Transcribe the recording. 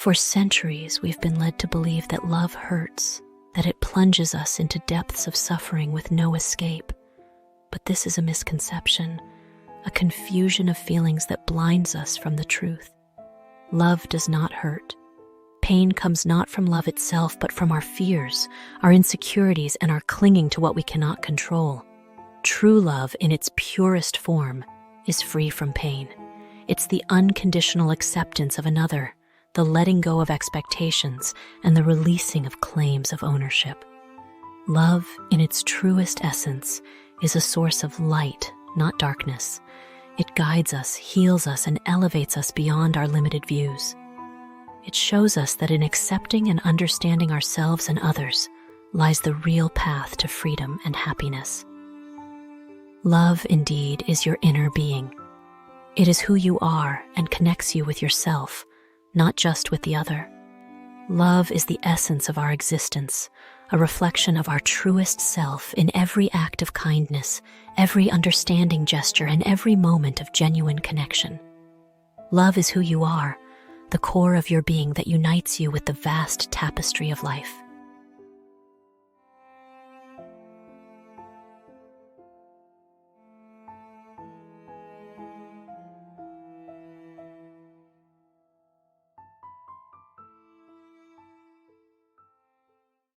For centuries, we've been led to believe that love hurts, that it plunges us into depths of suffering with no escape. But this is a misconception, a confusion of feelings that blinds us from the truth. Love does not hurt. Pain comes not from love itself, but from our fears, our insecurities, and our clinging to what we cannot control. True love, in its purest form, is free from pain. It's the unconditional acceptance of another, the letting go of expectations, and the releasing of claims of ownership. Love, in its truest essence, is a source of light, not darkness. It guides us, heals us, and elevates us beyond our limited views. It shows us that in accepting and understanding ourselves and others lies the real path to freedom and happiness. Love, indeed, is your inner being. It is who you are and connects you with yourself, not just with the other. Love is the essence of our existence, a reflection of our truest self in every act of kindness, every understanding gesture, and every moment of genuine connection. Love is who you are, the core of your being that unites you with the vast tapestry of life.